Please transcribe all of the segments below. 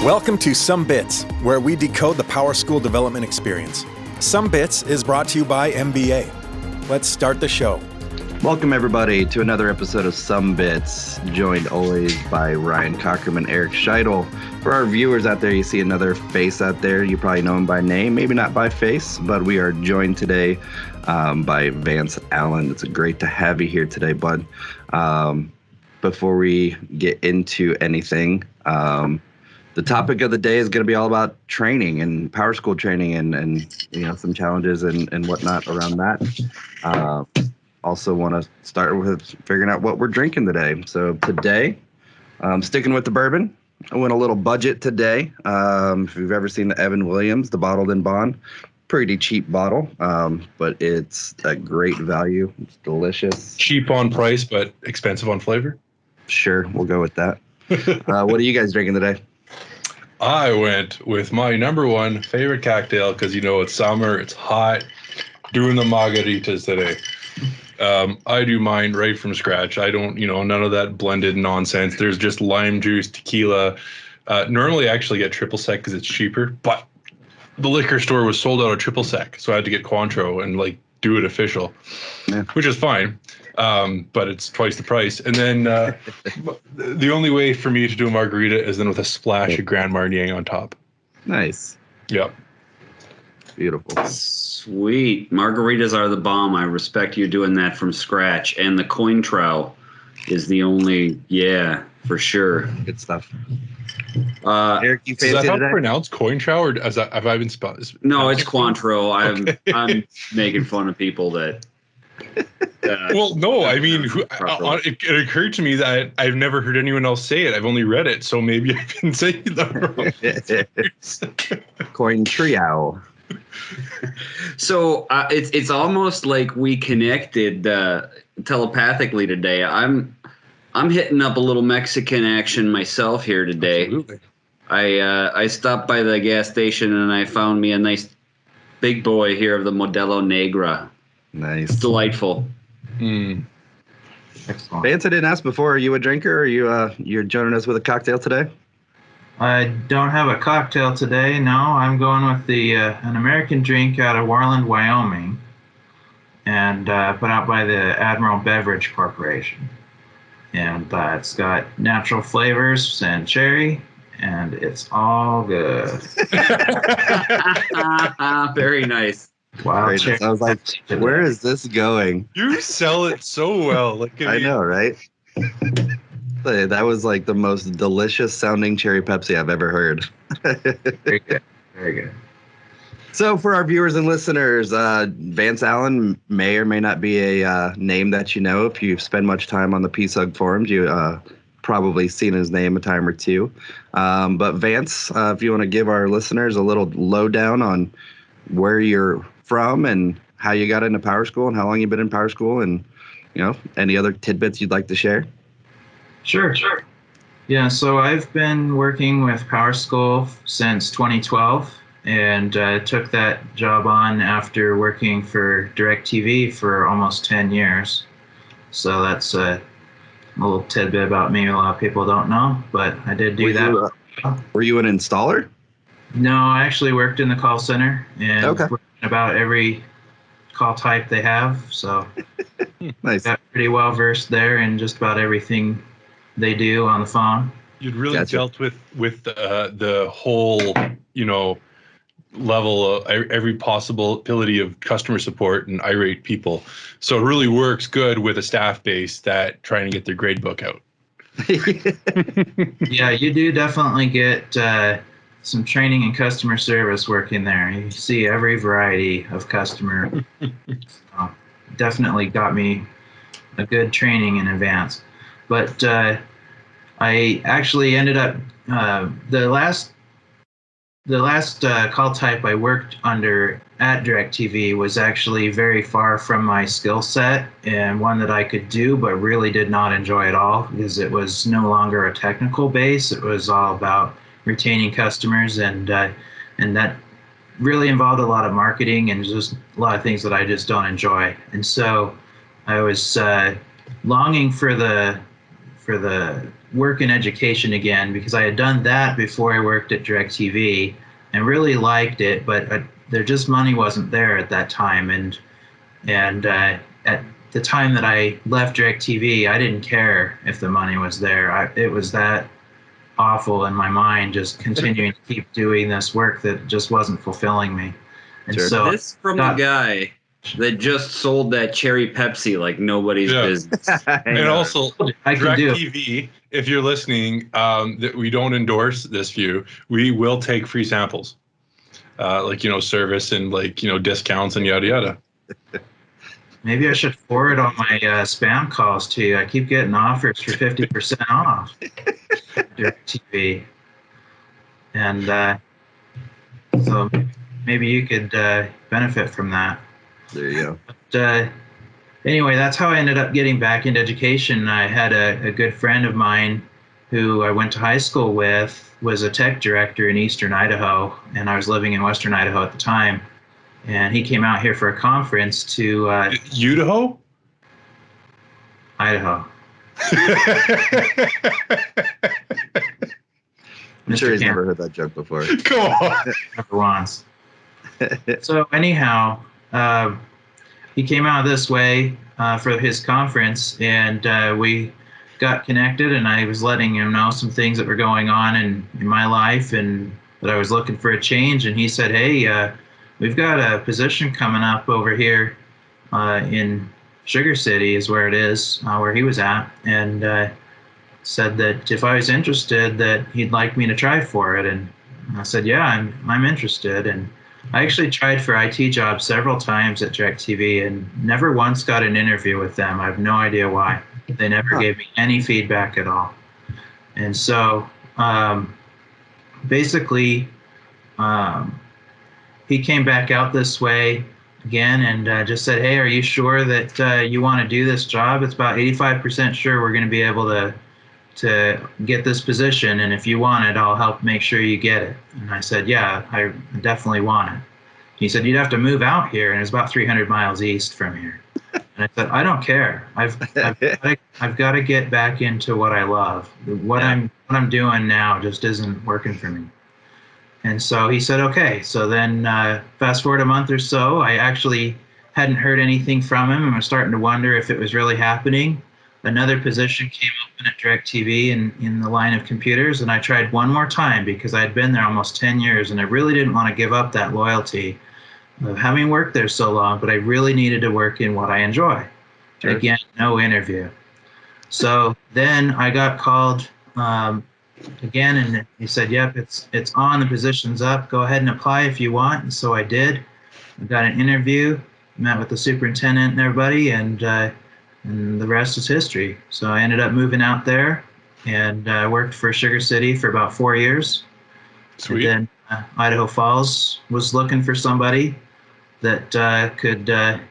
Welcome to Sumbits, where we decode the PowerSchool development experience. Sumbits is brought to you by MBA. Let's start the show. Welcome, everybody, to another episode of Sumbits, joined always by Ryan Cockerman and Eric Scheitel. For our viewers out there, you see another face out there. You probably know him by name, maybe not by face, but we are joined today by Vance Allen. It's great to have you here today, bud. Before we get into anything, the topic of the day is going to be all about training and PowerSchool training and you know, some challenges and whatnot around that. Also want to start with figuring out what we're drinking today. So today, sticking with the bourbon, I went a little budget today. If you've ever seen the Evan Williams, the bottled in bond, pretty cheap bottle, but it's a great value. It's delicious. Cheap on price, but expensive on flavor. Sure, we'll go with that. What are you guys drinking today? I went with my number one favorite cocktail because, you know, it's summer, it's hot, doing the margaritas today. I do mine right from scratch. I don't, none of that blended nonsense. There's just lime juice, tequila. Normally I actually get triple sec because it's cheaper, but the liquor store was sold out of triple sec. So I had to get Cointreau and do it official, which is fine. But it's twice the price. And then the only way for me to do a margarita is then with a splash of Grand Marnier on top. Nice. Yep. Beautiful. Sweet. Margaritas are the bomb. I respect you doing that from scratch. And the Cointreau is the only, for sure. Good stuff. Eric, you fancy that how to pronounce Cointreau, or have I been spelled? No, it's Cointreau. I'm making fun of people that. Well, no, I mean, it occurred to me that I've never heard anyone else say it. I've only read it, so maybe I've been saying that wrong. Cointreau. So it's almost like we connected telepathically today. I'm hitting up a little Mexican action myself here today. Absolutely. I stopped by the gas station and I found me a nice big boy here of the Modelo Negra. Nice. It's delightful. Mm. Excellent. Vance, I didn't ask before. Are you a drinker? Or you're joining us with a cocktail today? I don't have a cocktail today. No, I'm going with an American drink out of Warland, Wyoming, and put out by the Admiral Beverage Corporation. And it's got natural flavors and cherry, and it's all good. Very nice. Wow. I was like, where is this going? You sell it so well. I know, right? That was like the most delicious sounding cherry Pepsi I've ever heard. Very good. Very good. So for our viewers and listeners, Vance Allen may or may not be a name that you know. If you spend much time on the PSUG forums, you probably seen his name a time or two. But Vance, if you want to give our listeners a little lowdown on where you're from and how you got into PowerSchool and how long you've been in PowerSchool, and any other tidbits you'd like to share. Sure. Yeah, so I've been working with PowerSchool since 2012, and took that job on after working for DirecTV for almost 10 years. So that's a little tidbit about me a lot of people don't know, but I did do that. Were you an installer? No, I actually worked in the call center and worked in about every call type they have. So nice. Got pretty well versed there in just about everything they do on the phone. You'd really dealt with the whole, level of every possibility of customer support and irate people. So it really works good with a staff base that trying to get their grade book out. Yeah, you do definitely get some training in customer service working there. You see every variety of customer. Definitely got me a good training in advance. But I actually ended up the last call type I worked under at DirecTV was actually very far from my skill set, and one that I could do but really did not enjoy at all, because it was no longer a technical base. It was all about retaining customers, and that really involved a lot of marketing and just a lot of things that I just don't enjoy. And so I was longing for the work in education again, because I had done that before I worked at DirecTV and really liked it, but there just money wasn't there at that time. And at the time that I left DirecTV, I didn't care if the money was there. It was that awful in my mind, just continuing to keep doing this work that just wasn't fulfilling me. And Sure. so This from the guy that just sold that cherry Pepsi like nobody's business. And also, I can do it. DirecTV, if you're listening, that we don't endorse this view. We will take free samples, like, service and like, discounts and yada yada. Maybe I should forward all my spam calls to you. I keep getting offers for 50% off DirecTV. And so maybe you could benefit from that. There you go. But anyway, that's how I ended up getting back into education. I had a good friend of mine who I went to high school with, was a tech director in Eastern Idaho, and I was living in Western Idaho at the time. And he came out here for a conference to Idaho? Idaho. I'm sure he's Cameron. never heard that joke before. Come on. Never once. So anyhow, he came out this way for his conference, and we got connected, and I was letting him know some things that were going on in my life and that I was looking for a change. And he said, hey, we've got a position coming up over here in Sugar City is where it is, where he was at, and said that if I was interested that he'd like me to try for it. And I said, yeah, I'm interested. And I actually tried for IT jobs several times at DirecTV and never once got an interview with them. I have no idea why. They never gave me any feedback at all. And so basically, he came back out this way again and just said, hey, are you sure that you want to do this job? It's about 85% sure we're going to be able to get this position, and if you want it, I'll help make sure you get it. And I said, yeah, I definitely want it. He said, you'd have to move out here, and it's about 300 miles east from here. And I said, I don't care. I've got to get back into what I love. What I'm doing now just isn't working for me. And so he said, okay. So then fast forward a month or so, I actually hadn't heard anything from him, and was starting to wonder if it was really happening. Another position came open at DirecTV in the line of computers, and I tried one more time because I had been there almost 10 years, and I really didn't want to give up that loyalty of having worked there so long, but I really needed to work in what I enjoy. Sure. Again, no interview. So then I got called again, and he said, yep, it's on, the position's up, go ahead and apply if you want. And so I did. I got an interview, met with the superintendent and everybody, and the rest is history. So I ended up moving out there and worked for Sugar City for about 4 years. Sweet. And then Idaho Falls was looking for somebody that could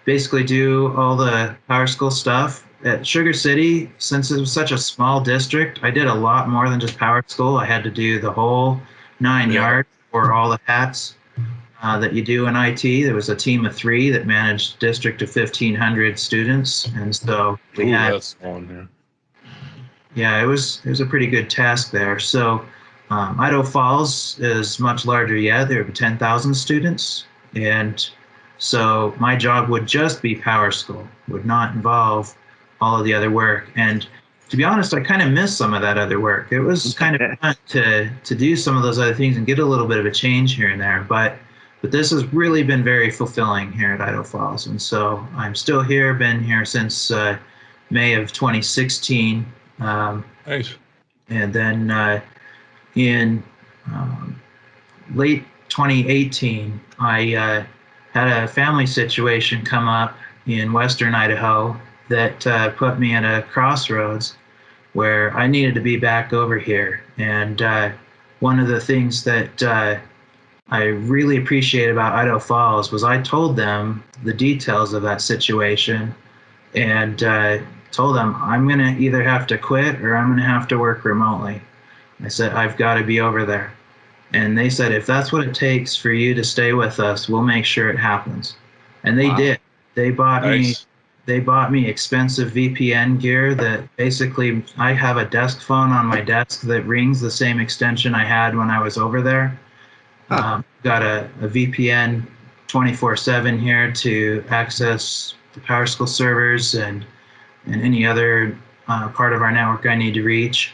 basically do all the PowerSchool stuff. At Sugar City, since it was such a small district, I did a lot more than just PowerSchool. I had to do the whole 9 yards for all the hats that you do in IT. There was a team of 3 that managed a district of 1,500 students, and so we had. That's on here. Yeah, it was a pretty good task there. So Idaho Falls is much larger yet. There were 10,000 students, and so my job would just be PowerSchool, would not involve all of the other work. And to be honest, I kind of missed some of that other work. It was kind of fun to do some of those other things and get a little bit of a change here and there, but this has really been very fulfilling here at Idaho Falls. And so I'm still here, been here since May of 2016. Nice. And then in late 2018, I had a family situation come up in Western Idaho that put me at a crossroads where I needed to be back over here. And one of the things that I really appreciate about Idaho Falls was I told them the details of that situation and told them I'm going to either have to quit or I'm going to have to work remotely. I said, I've got to be over there. And they said, if that's what it takes for you to stay with us, we'll make sure it happens. And they did. They bought me they bought me expensive VPN gear that basically I have a desk phone on my desk that rings the same extension I had when I was over there. Got a VPN 24/7 here to access the PowerSchool servers and any other part of our network I need to reach.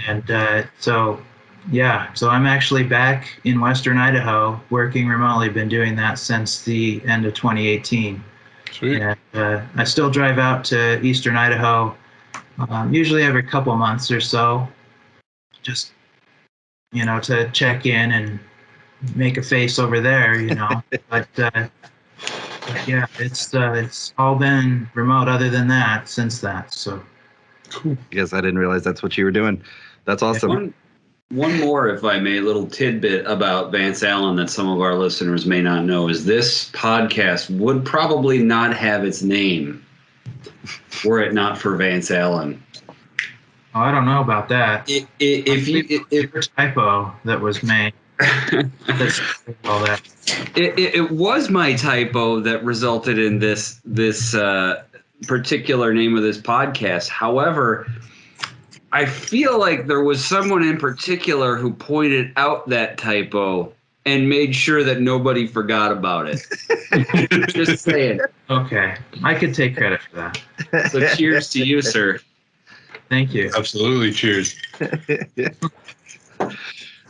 And so I'm actually back in Western Idaho working remotely. Been doing that since the end of 2018. Sweet. And I still drive out to Eastern Idaho, usually every couple months or so, just, to check in and make a face over there, but yeah, it's all been remote other than that since that. So Cool. I guess I didn't realize that's what you were doing. That's awesome. One more, if I may, little tidbit about Vance Allen that some of our listeners may not know is this podcast would probably not have its name were it not for Vance Allen. Oh, I don't know about that. If typo that was made. All that. It was my typo that resulted in this particular name of this podcast. However, I feel like there was someone in particular who pointed out that typo and made sure that nobody forgot about it. Just saying. Okay, I could take credit for that. So cheers to you, sir. Thank you. Absolutely. Cheers.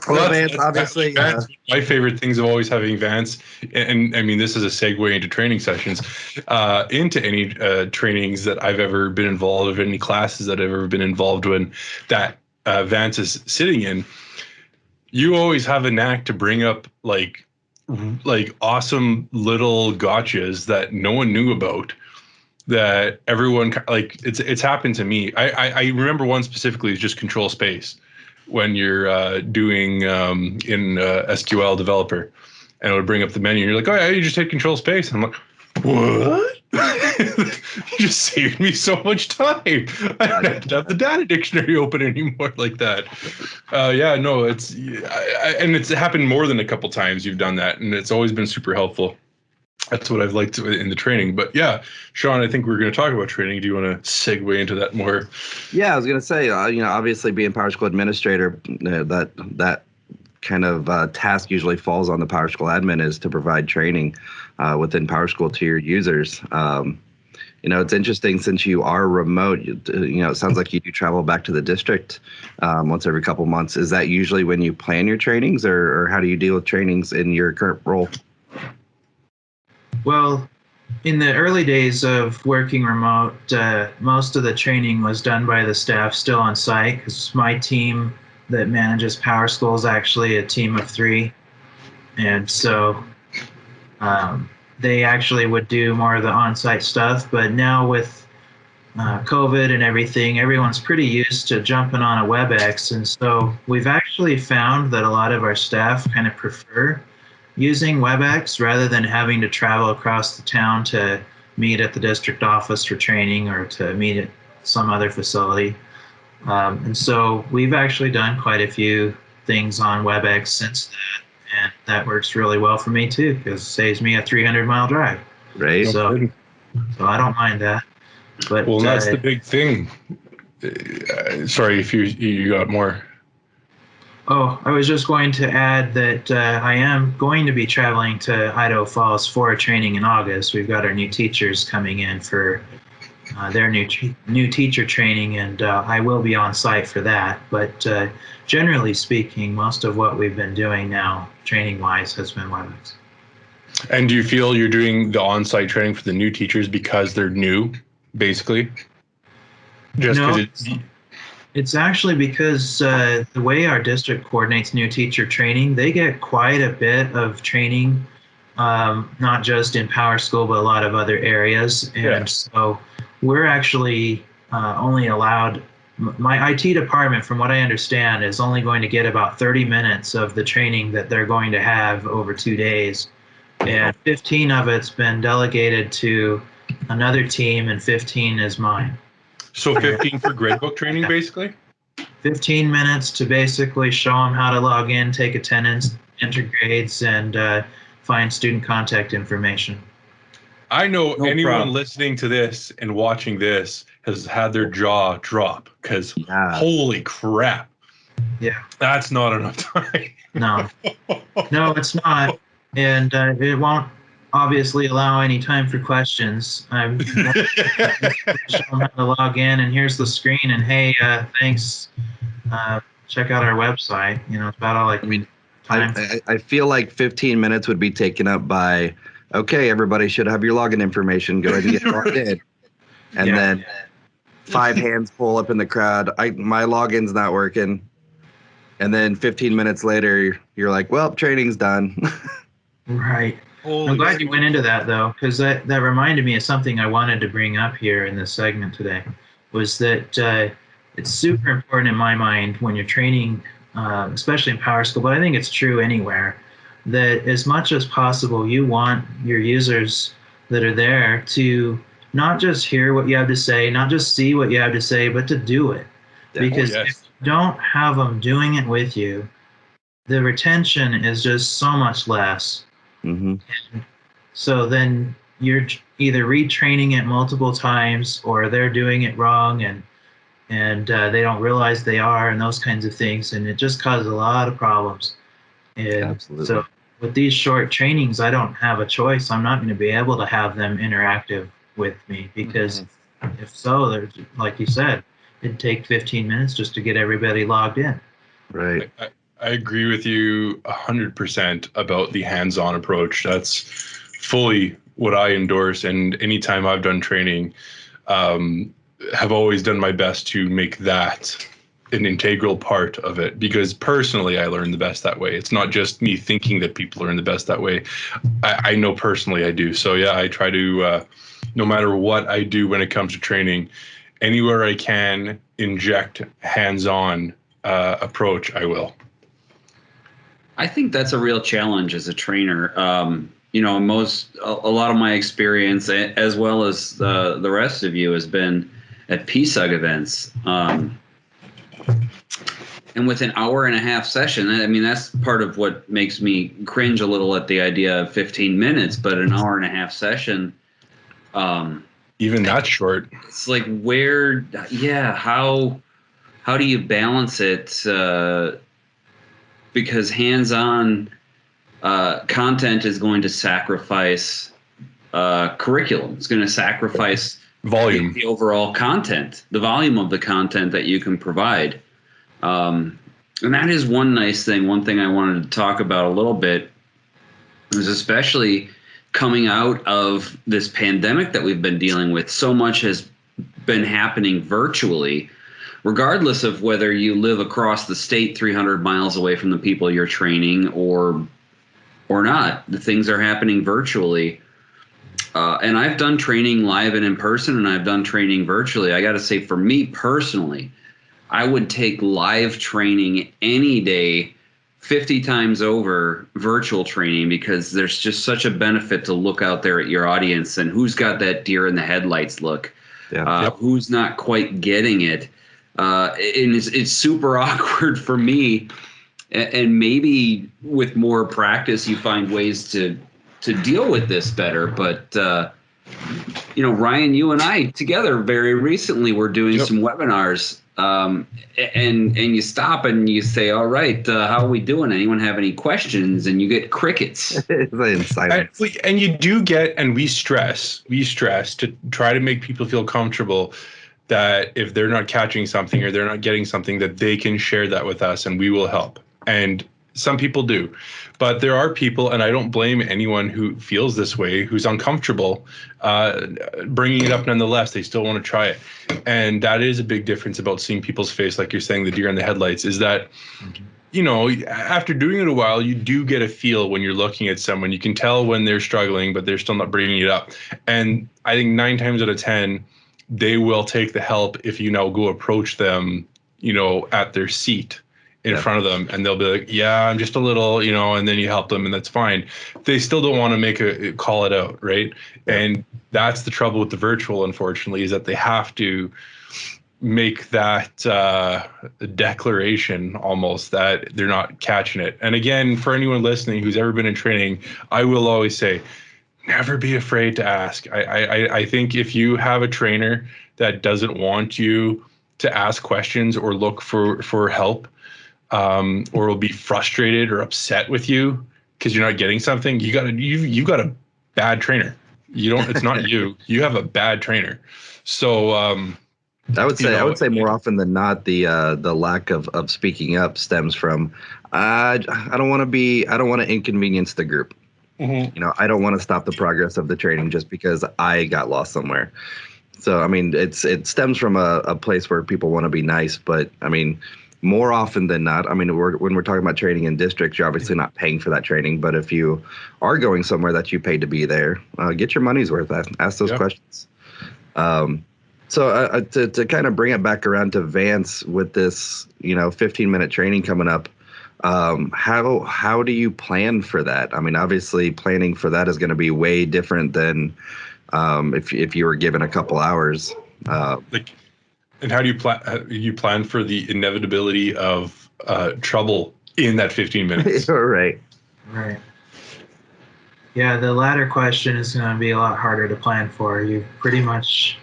Well, Vance, obviously, Vance, my favorite things of always having Vance, and I mean, this is a segue into training sessions, into any trainings that I've ever been involved in, any classes that I've ever been involved in that Vance is sitting in. You always have a knack to bring up like awesome little gotchas that no one knew about, that everyone like. It's happened to me. I remember one specifically is just control space. When you're doing in SQL developer, and it would bring up the menu, and you're like, oh yeah, you just hit control space. And I'm like, what? You just saved me so much time. I don't have to have the data dictionary open anymore like that. Yeah, no, and it's happened more than a couple times you've done that, and it's always been super helpful. That's what I've liked in the training. But yeah, Sean, I think we're going to talk about training. Do you want to segue into that more? Yeah, I was going to say, obviously being PowerSchool administrator, that kind of task usually falls on the PowerSchool admin, is to provide training within PowerSchool to your users. It's interesting since you are remote, it sounds like you do travel back to the district once every couple months. Is that usually when you plan your trainings, or how do you deal with trainings in your current role? Well, in the early days of working remote, most of the training was done by the staff still on site, because my team that manages PowerSchool is actually a team of 3. And so they actually would do more of the on-site stuff. But now with COVID and everything, everyone's pretty used to jumping on a WebEx. And so we've actually found that a lot of our staff kind of prefer using WebEx rather than having to travel across the town to meet at the district office for training or to meet at some other facility. And so we've actually done quite a few things on WebEx since that, and that works really well for me too, because it saves me a 300-mile drive. Right. So I don't mind that. But well, that's the big thing. Sorry if you got more. Oh, I was just going to add that I am going to be traveling to Idaho Falls for a training in August. We've got our new teachers coming in for their new teacher training, and I will be on site for that. But generally speaking, most of what we've been doing now, training-wise, has been WebEx. And do you feel you're doing the on-site training for the new teachers because they're new, basically? Just because it's actually because the way our district coordinates new teacher training, they get quite a bit of training, not just in PowerSchool, but a lot of other areas. And so we're actually only allowed, my IT department, from what I understand, is only going to get about 30 minutes of the training that they're going to have over 2 days. And 15 of it's been delegated to another team, and 15 is mine. So 15 for gradebook training, basically? 15 minutes to basically show them how to log in, take attendance, enter grades, and find student contact information. I know No anyone problem. listening to this and watching this has had their jaw drop because holy crap. Yeah. That's not enough time. No, it's not. And it won't obviously allow any time for questions. I'm show them how to log in, and here's the screen, and hey, thanks. Check out our website. It's about all I mean, time. I feel like 15 minutes would be taken up by, okay, everybody should have your login information. Go ahead and get logged in. And then 5 hands pull up in the crowd. My login's not working. And then 15 minutes later, you're like, well, training's done. Right. I'm glad you went into that, though, because that reminded me of something I wanted to bring up here in this segment today, was that it's super important in my mind when you're training, especially in PowerSchool, but I think it's true anywhere, that as much as possible, you want your users that are there to not just hear what you have to say, not just see what you have to say, but to do it. Because if you don't have them doing it with you, the retention is just so much less. Mm-hmm. And so then you're either retraining it multiple times, or they're doing it wrong and they don't realize they are, and those kinds of things, and it just causes a lot of problems. And Absolutely. so with these short trainings, I don't have a choice. I'm not going to be able to have them interactive with me, because if so, there's, like you said, it'd take 15 minutes just to get everybody logged in. Right. I agree with you 100% about the hands-on approach. That's fully what I endorse. And anytime I've done training, have always done my best to make that an integral part of it, because personally, I learn the best that way. It's not just me thinking that people learn the best that way. I know personally I do. So yeah, I try to, no matter what I do when it comes to training, anywhere I can inject hands-on approach, I will. I think that's a real challenge as a trainer. A lot of my experience, as well as the rest of you, has been at PSUG events. And with an hour and a half session, I mean, that's part of what makes me cringe a little at the idea of 15 minutes, but an hour and a half session. Even that short. It's like, how do you balance it? Because hands-on content is going to sacrifice curriculum. It's going to sacrifice volume, the overall content, the volume of the content that you can provide. And that is one nice thing. One thing I wanted to talk about a little bit is, especially coming out of this pandemic that we've been dealing with, so much has been happening virtually. Regardless of whether you live across the state 300 miles away from the people you're training or not, the things are happening virtually. And I've done training live and in person, and I've done training virtually. I got to say, for me personally, I would take live training any day 50 times over virtual training, because there's just such a benefit to look out there at your audience and who's got that deer in the headlights look, who's not quite getting it. And it's super awkward for me, and maybe with more practice you find ways to deal with this better. But Ryan, you and I together very recently were doing some webinars, and you stop and you say, all right, how are we doing? Anyone have any questions? And you get crickets. And you do get, and we stress to try to make people feel comfortable that if they're not catching something or they're not getting something, that they can share that with us and we will help. And some people do, but there are people, and I don't blame anyone who feels this way, who's uncomfortable bringing it up nonetheless. They still want to try it. And that is a big difference about seeing people's face, like you're saying, the deer in the headlights, is that, after doing it a while, you do get a feel when you're looking at someone. You can tell when they're struggling, but they're still not bringing it up. And I think 9 times out of 10, they will take the help if you now go approach them, at their seat in front of them, and they'll be like, yeah, I'm just a little, and then you help them, and that's fine. They still don't want to call it out, right? Yeah. And that's the trouble with the virtual, unfortunately, is that they have to make that declaration almost that they're not catching it. And again, for anyone listening who's ever been in training, I will always say, never be afraid to ask. I think if you have a trainer that doesn't want you to ask questions or look for help, or will be frustrated or upset with you because you're not getting something, you got a bad trainer. It's not you. You have a bad trainer. So I would say more often than not, the lack of speaking up stems from I don't want to inconvenience the group. Mm-hmm. I don't want to stop the progress of the training just because I got lost somewhere. So I mean, it stems from a place where people want to be nice, but I mean, more often than not, I mean, when we're talking about training in districts, you're obviously not paying for that training. But if you are going somewhere that you paid to be there, get your money's worth. Ask those questions. So to kind of bring it back around to Vance with this, 15-minute training coming up, how do you plan for that? I mean, obviously planning for that is going to be way different than if you were given a couple hours. And how do you plan for the inevitability of trouble in that 15 minutes? Right. Yeah, the latter question is going to be a lot harder to plan for. You pretty much,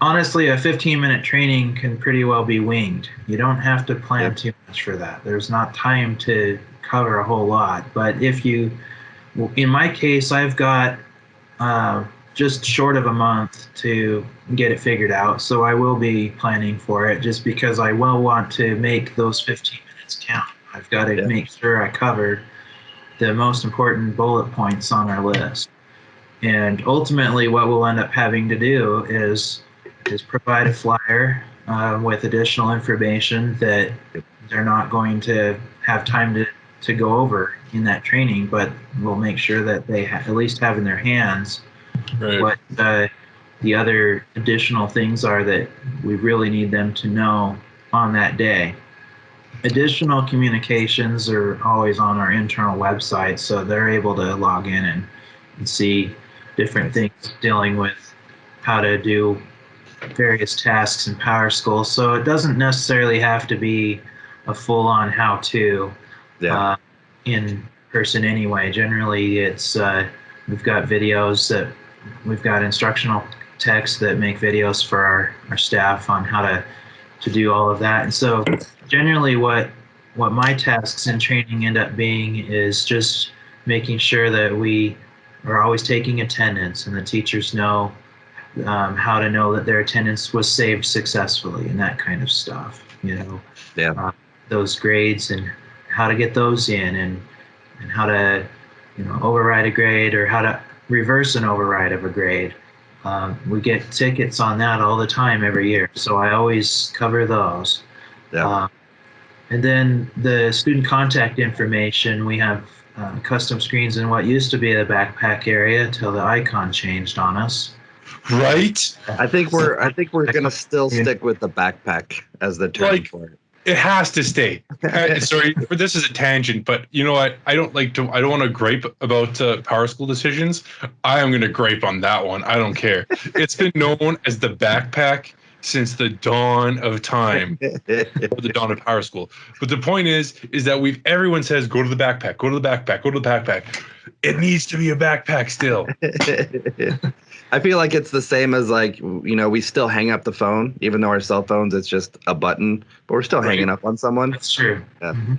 honestly, a 15-minute training can pretty well be winged. You don't have to plan too much for that. There's not time to cover a whole lot. But in my case, I've got just short of a month to get it figured out. So I will be planning for it just because I will want to make those 15 minutes count. I've got to make sure I cover the most important bullet points on our list. And ultimately what we'll end up having to do is provide a flyer with additional information that they're not going to have time to go over in that training, but we'll make sure that they at least have in their hands what the other additional things are that we really need them to know on that day. Additional communications are always on our internal website, so they're able to log in and see different things dealing with how to do various tasks in PowerSchool. So it doesn't necessarily have to be a full-on how-to in person anyway. Generally, it's we've got videos that we've got instructional texts that make videos for our staff on how to do all of that. And so generally what my tasks in training end up being is just making sure that we are always taking attendance and the teachers know how to know that their attendance was saved successfully and that kind of stuff, those grades and how to get those in and how to, override a grade or how to reverse an override of a grade. We get tickets on that all the time every year, so I always cover those. And then the student contact information, we have custom screens in what used to be the backpack area till the icon changed on us. Right? I think we're gonna still stick with the backpack as the term for it. It has to stay. Sorry, this is a tangent, but you know what? I don't want to gripe about PowerSchool decisions. I am going to gripe on that one. I don't care. It's been known as the backpack since the dawn of time, or the dawn of PowerSchool. But the point is that everyone says go to the backpack, go to the backpack, go to the backpack. It needs to be a backpack still. I feel like it's the same as we still hang up the phone, even though our cell phones, it's just a button, but we're still hanging up on someone. That's true. Yeah. Mm-hmm.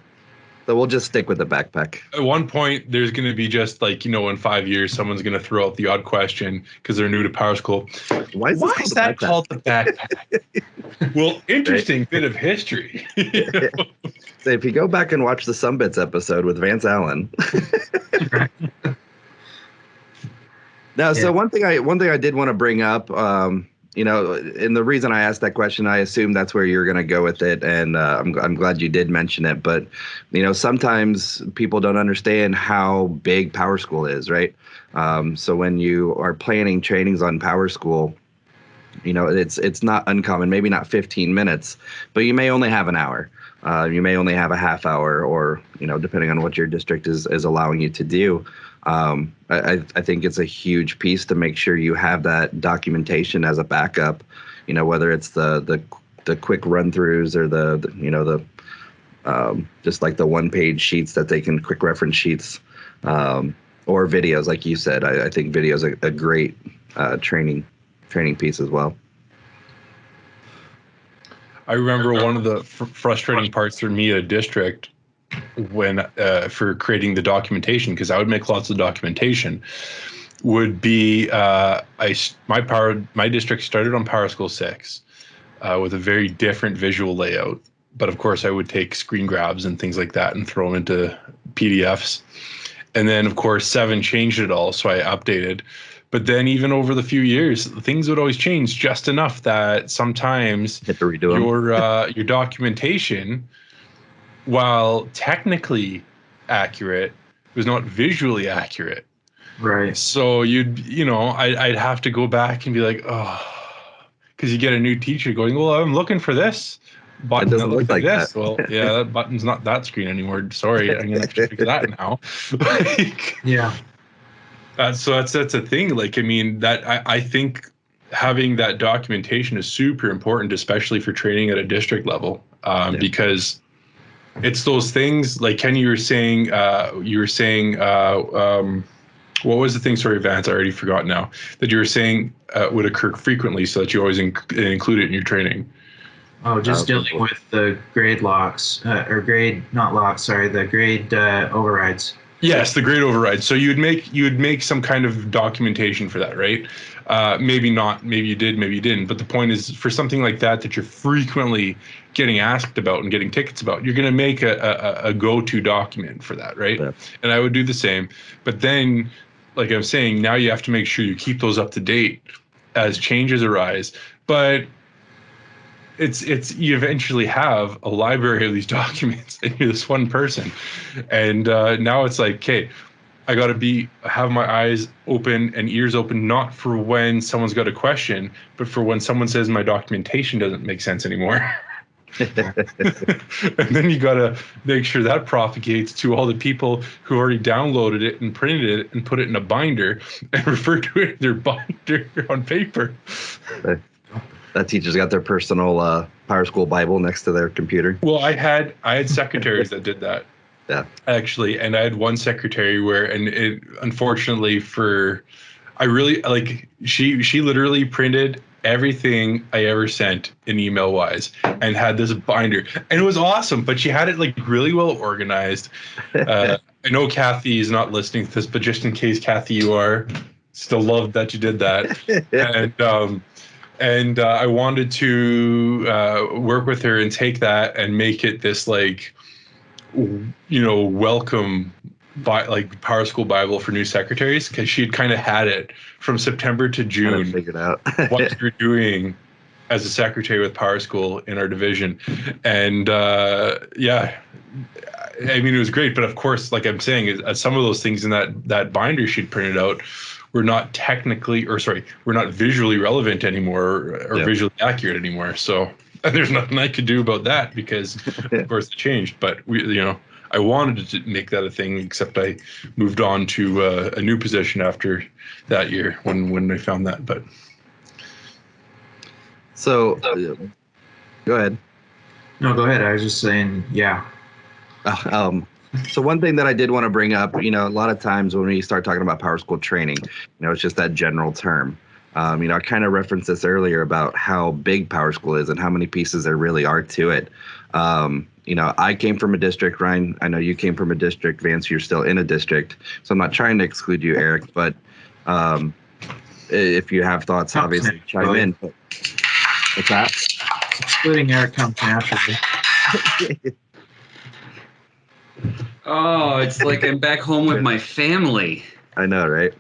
So we'll just stick with the backpack. At one point, there's going to be just in 5 years, someone's going to throw out the odd question because they're new to PowerSchool. Why is that called the backpack? Well, interesting bit of history. So if you go back and watch the Sumbits episode with Vance Allen. Now, so one thing I did want to bring up, and the reason I asked that question, I assumed that's where you're going to go with it, and I'm glad you did mention it. But sometimes people don't understand how big PowerSchool is, right? So when you are planning trainings on PowerSchool, it's not uncommon, maybe not 15 minutes, but you may only have an hour. You may only have a half hour, or depending on what your district is allowing you to do. I think it's a huge piece to make sure you have that documentation as a backup, whether it's the quick run-throughs or the just like the one-page sheets that they can quick reference sheets. or videos, like you said. I think video is a great training piece as well. I remember one of the frustrating parts for me at a district when for creating the documentation, because I would make lots of documentation, would be my district started on PowerSchool 6 with a very different visual layout. But of course, I would take screen grabs and things like that and throw them into PDFs. And then, of course, 7 changed it all, so I updated. But then even over the few years, things would always change just enough that sometimes your documentation, while technically accurate, was not visually accurate. Right. So I'd have to go back and be like, oh, because you get a new teacher going, well, I'm looking for this button that looks like this. That. Well, yeah, that button's not that screen anymore. Sorry, I'm gonna have to fix that now. Yeah. So that's a thing. Like, I mean, that I think having that documentation is super important, especially for training at a district level, because it's those things. Like Kenny, you were saying, what was the thing? Sorry, Vance, I already forgot now. That you were saying would occur frequently, so that you always include it in your training. Oh, just dealing with the grade locks, the grade overrides. Yes, the grade overrides. So you would make some kind of documentation for that, right? Maybe not, maybe you did, maybe you didn't. But the point is, for something like that you're frequently getting asked about and getting tickets about, you're going to make a go-to document for that, right? Yeah. And I would do the same. But then, like I'm saying, now you have to make sure you keep those up to date as changes arise. But it's you eventually have a library of these documents, and you're this one person, and now it's like, okay, I got to have my eyes open and ears open, not for when someone's got a question, but for when someone says my documentation doesn't make sense anymore. And then you got to make sure that propagates to all the people who already downloaded it and printed it and put it in a binder and refer to it in their binder on paper. That teacher's got their personal PowerSchool Bible next to their computer. Well, I had secretaries that did that. Yeah. Actually, and I had one secretary unfortunately she literally printed everything I ever sent in email wise and had this binder, and it was awesome, but she had it like really well organized. I know Kathy is not listening to this, but just in case, Kathy, you are, still love that you did that. And I wanted to work with her and take that and make it this welcome PowerSchool Bible for new secretaries, because she'd kind of had it from September to June. Kind of figured out what you're doing as a secretary with PowerSchool in our division, and I mean, it was great. But of course, like I'm saying, some of those things in that binder she'd printed out were not visually relevant anymore or visually accurate anymore. So there's nothing I could do about that, because of course it changed. But I wanted to make that a thing, except I moved on to a new position after that year when I found that. But so go ahead. No, go ahead. I was just saying, yeah. So one thing that I did want to bring up, a lot of times when we start talking about PowerSchool training, it's just that general term. I kind of referenced this earlier about how big PowerSchool is and how many pieces there really are to it. I came from a district, Ryan. I know you came from a district. Vance, you're still in a district. So I'm not trying to exclude you, Eric, but if you have thoughts, obviously chime in. But what's that? Excluding Eric comes naturally. Oh, it's like I'm back home with my family. I know, right?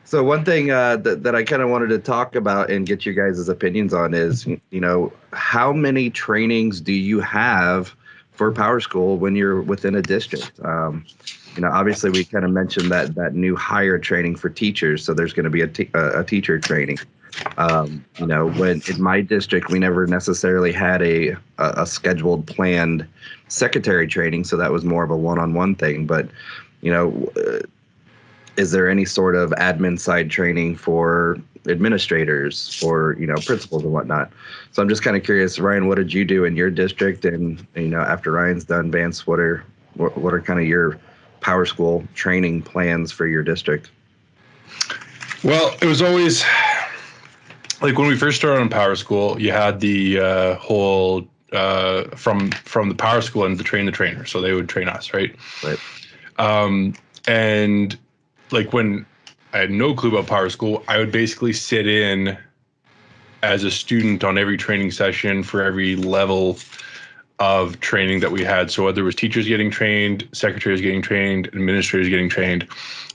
So one thing that I kind of wanted to talk about and get you guys' opinions on is, how many trainings do you have for PowerSchool when you're within a district? Obviously we kind of mentioned that new hire training for teachers. So there's going to be a teacher training. When in my district, we never necessarily had a scheduled, planned secretary training. So that was more of a one-on-one thing. But, is there any sort of admin side training for administrators or, principals and whatnot? So I'm just kind of curious, Ryan, what did you do in your district? And, after Ryan's done, Vance, what are kind of your PowerSchool training plans for your district? Well, it was always like when we first started on PowerSchool, you had the whole from the PowerSchool and the trainer, so they would train us, right? Right. And like when I had no clue about PowerSchool, I would basically sit in as a student on every training session for every level of training that we had. So whether it was teachers getting trained, secretaries getting trained, administrators getting trained,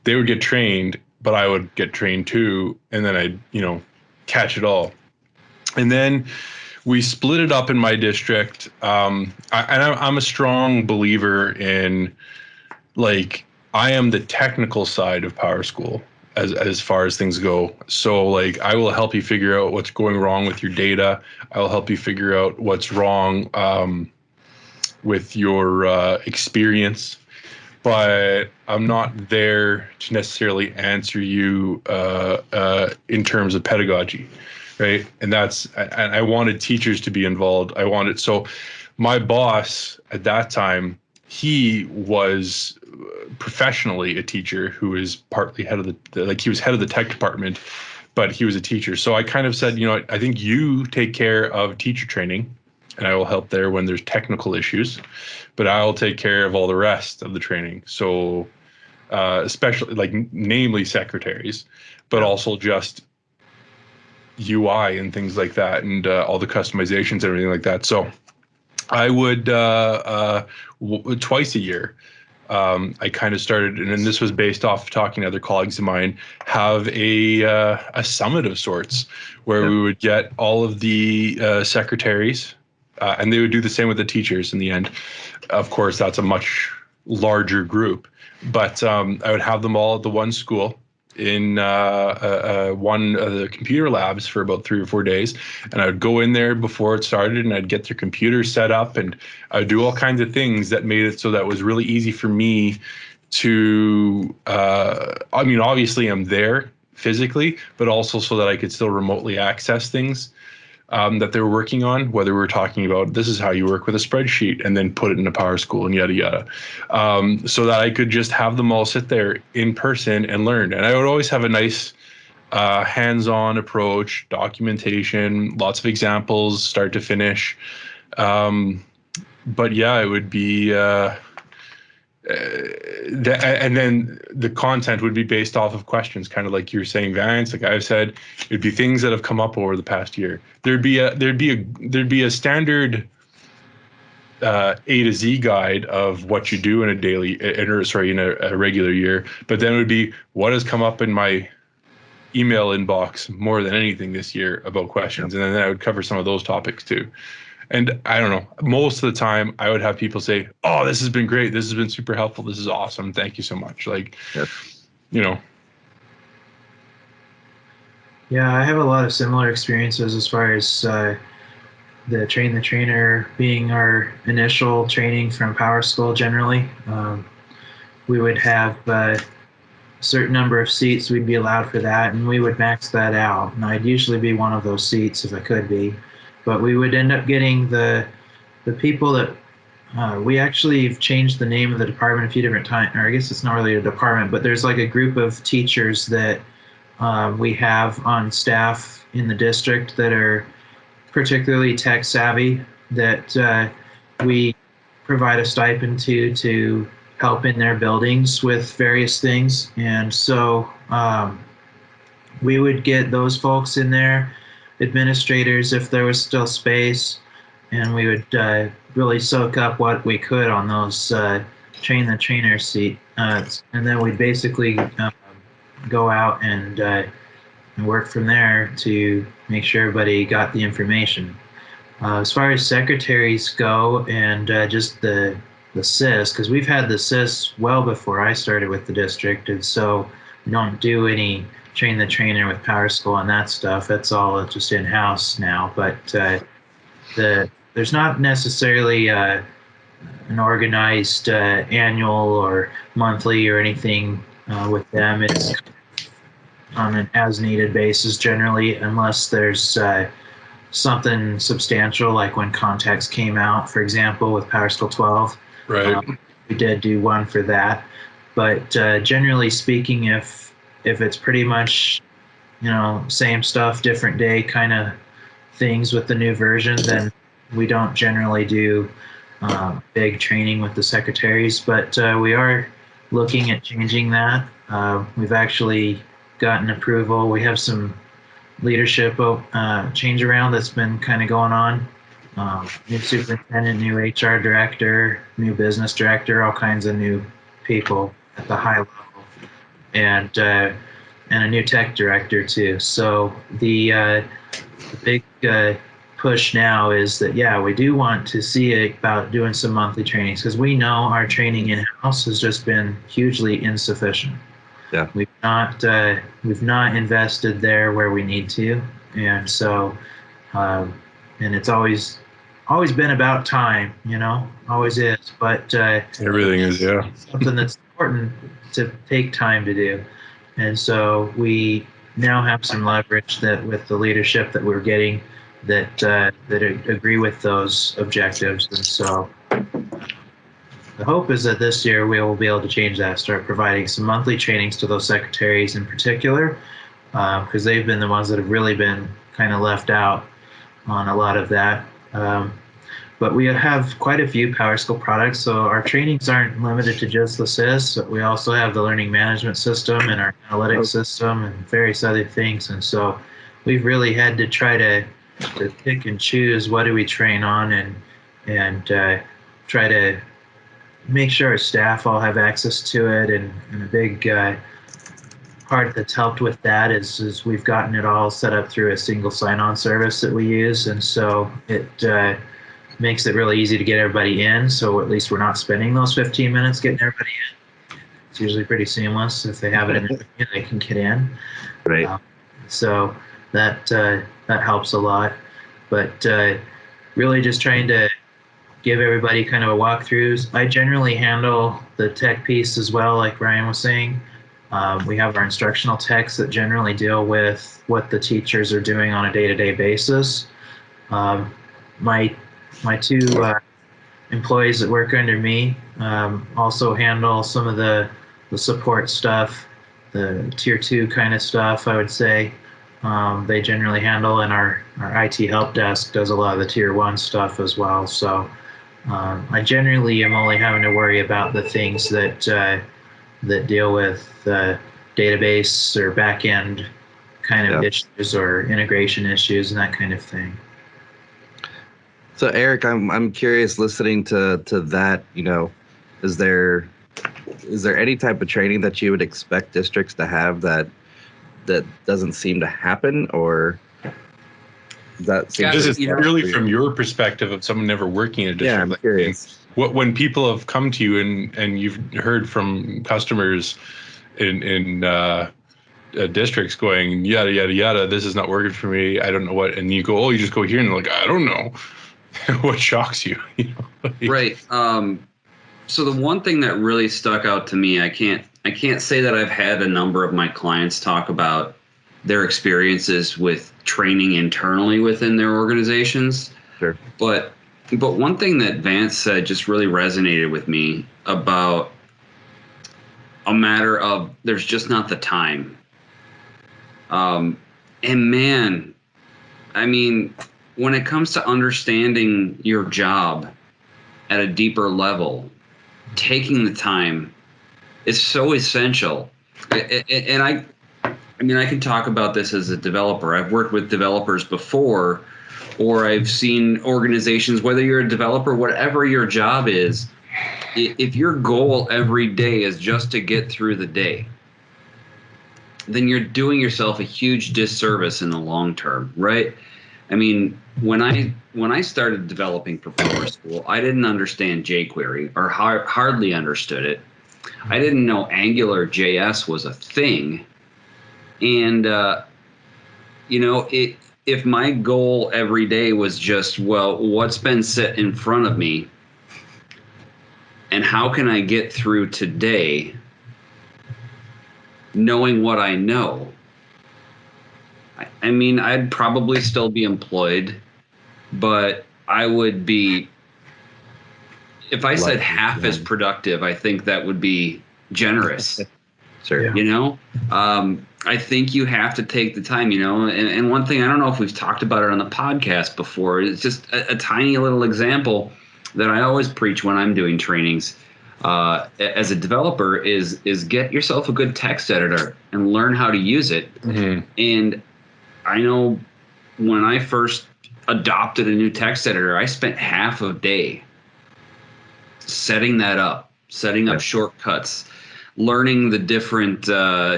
they would get trained, but I would get trained too, and then I'd, catch it all. And then we split it up in my district. I'm a strong believer in, like, I am the technical side of PowerSchool as far as things go. So like, I will help you figure out what's going wrong with your data. I will help you figure out what's wrong with your experience. But I'm not there to necessarily answer you in terms of pedagogy, right? And I wanted teachers to be involved. So my boss at that time, he was professionally a teacher who is partly head of he was head of the tech department, but he was a teacher. So I kind of said, I think you take care of teacher training, and I will help there when there's technical issues, but I'll take care of all the rest of the training. So especially like namely secretaries, but also just UI and things like that, and all the customizations and everything like that. So I would twice a year, I kind of started, and this was based off talking to other colleagues of mine, have a summit of sorts where we would get all of the secretaries, and they would do the same with the teachers in the end. Of course, that's a much larger group, but I would have them all at the one school in one of the computer labs for about 3 or 4 days. And I would go in there before it started, and I'd get their computers set up, and I'd do all kinds of things that made it so that it was really easy for me to, obviously I'm there physically, but also so that I could still remotely access things that they were working on, whether we were talking about this is how you work with a spreadsheet and then put it in a PowerSchool and yada, yada. So that I could just have them all sit there in person and learn. And I would always have a nice hands-on approach, documentation, lots of examples, start to finish. But yeah, it would be, and then the content would be based off of questions, kind of like you were saying, Vance. Like I've said, it'd be things that have come up over the past year. There'd be a standard A to Z guide of what you do in a regular year. But then it would be what has come up in my email inbox more than anything this year about questions, and then I would cover some of those topics too. And I don't know, most of the time I would have people say, oh, this has been great. This has been super helpful. This is awesome. Thank you so much. Like, Yeah, I have a lot of similar experiences as far as the Train the Trainer being our initial training from PowerSchool generally. We would have a certain number of seats we'd be allowed for that, and we would max that out. And I'd usually be one of those seats if I could be. But we would end up getting the people that we actually have changed the name of the department a few different times, or I guess it's not really a department, but there's like a group of teachers that we have on staff in the district that are particularly tech savvy, that we provide a stipend to help in their buildings with various things. And so we would get those folks in there, administrators if there was still space, and we would really soak up what we could on those Train the Trainer seat. And then we'd basically go out and work from there to make sure everybody got the information. As far as secretaries go, and just the SIS, because we've had the SIS well before I started with the district, and so we don't do any Train the Trainer with PowerSchool and that stuff. That's all just in-house now. But there's not necessarily an organized annual or monthly or anything with them. It's on an as-needed basis generally, unless there's something substantial, like when Contacts came out, for example, with PowerSchool 12. right. We did do one for that. But generally speaking, if it's pretty much, same stuff, different day kind of things with the new version, then we don't generally do big training with the secretaries. But we are looking at changing that. We've actually gotten approval. We have some leadership change around that's been kind of going on. New superintendent, new HR director, new business director, all kinds of new people at the high level, and a new tech director too. So the big push now is that, we do want to see about doing some monthly trainings, because we know our training in-house has just been hugely insufficient. Yeah. We've not invested there where we need to, and so and it's always been about time, always is, but Everything is, yeah. something that's important to take time to do. And so we now have some leverage that with the leadership that we're getting that agree with those objectives. And so the hope is that this year we will be able to change that, start providing some monthly trainings to those secretaries in particular, because they've been the ones that have really been kind of left out on a lot of that. But we have quite a few PowerSchool products, so our trainings aren't limited to just the SIS, but we also have the learning management system and our analytics system and various other things. And so we've really had to try to pick and choose what do we train on, and try to make sure our staff all have access to it. And a big part that's helped with that is we've gotten it all set up through a single sign-on service that we use, and so it makes it really easy to get everybody in. So at least we're not spending those 15 minutes getting everybody in. It's usually pretty seamless. If they have it in their they can get in. Right. So that helps a lot. But really just trying to give everybody kind of a walkthrough. I generally handle the tech piece as well, like Ryan was saying. We have our instructional techs that generally deal with what the teachers are doing on a day-to-day basis. My two employees that work under me also handle some of the support stuff, the tier 2 kind of stuff, I would say. They generally handle, and our IT help desk does a lot of the tier 1 stuff as well. So I generally am only having to worry about the things that deal with database or back-end kind of issues or integration issues and that kind of thing. So Eric, I'm curious, listening to that, is there any type of training that you would expect districts to have that doesn't seem to happen, or that seems just really from your perspective of someone never working in a district? Yeah, I'm curious. When people have come to you and you've heard from customers in districts going, yada, yada, yada, this is not working for me, I don't know what, and you go, oh, you just go here, and they're like, I don't know. What shocks you? Right. So the one thing that really stuck out to me, I can't say that I've had a number of my clients talk about their experiences with training internally within their organizations. Sure. But one thing that Vance said just really resonated with me about a matter of there's just not the time. And man, I mean, when it comes to understanding your job at a deeper level, taking the time is so essential. And I mean, I can talk about this as a developer. I've worked with developers before, or I've seen organizations, whether you're a developer, whatever your job is, if your goal every day is just to get through the day, then you're doing yourself a huge disservice in the long term, right? I mean, when I started developing for PowerSchool, I didn't understand jQuery, or hardly understood it. I didn't know Angular JS was a thing. And, if my goal every day was just, well, what's been set in front of me and how can I get through today knowing what I know? I mean, I'd probably still be employed, but I would be, if I said half as productive, I think that would be generous. Sure. Yeah. You know, I think you have to take the time, you know, and one thing, I don't know if we've talked about it on the podcast before, it's just a tiny little example that I always preach when I'm doing trainings as a developer is get yourself a good text editor and learn how to use it. Mm-hmm. And I know when I first adopted a new text editor, I spent half a day setting up shortcuts, learning the different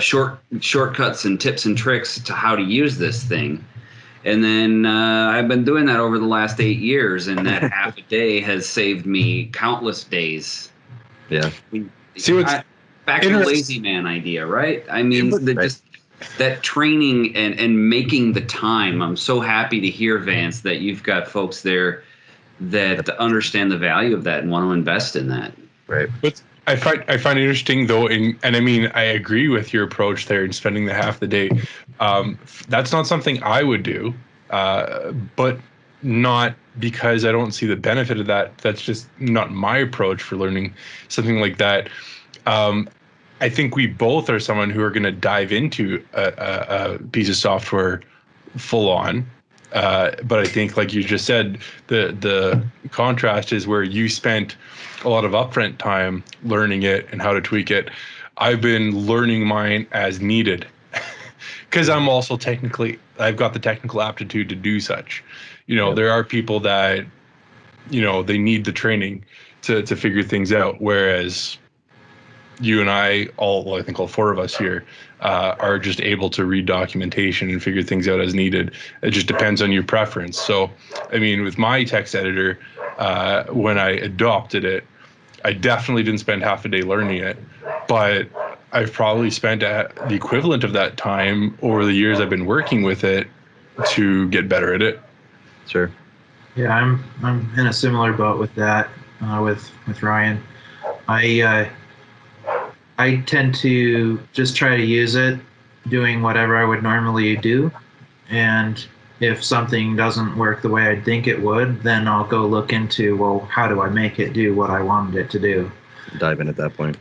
shortcuts and tips and tricks to how to use this thing. And then I've been doing that over the last 8 years, and that half a day has saved me countless days. Yeah. See, what's back to the lazy man idea, right? I mean, just that training and making the time. I'm so happy to hear, Vance, that you've got folks there that understand the value of that and want to invest in that. Right. But I find it interesting though, and I mean, I agree with your approach there in spending the half the day. That's not something I would do, but not because I don't see the benefit of that. That's just not my approach for learning something like that. I think we both are someone who are going to dive into a piece of software full on. But I think, like you just said, the contrast is where you spent a lot of upfront time learning it and how to tweak it. I've been learning mine as needed because I'm also I've got the technical aptitude to do such. You know, there are people that, you know, they need the training to figure things out, whereas you and I think all four of us here are just able to read documentation and figure things out as needed. It just depends on your preference. So, I mean, with my text editor, when I adopted it, I definitely didn't spend half a day learning it, but I've probably spent the equivalent of that time over the years I've been working with it to get better at it. Sure. Yeah, I'm in a similar boat with that, with Ryan. I tend to just try to use it doing whatever I would normally do. And if something doesn't work the way I think it would, then I'll go look into, well, how do I make it do what I wanted it to do? Dive in at that point.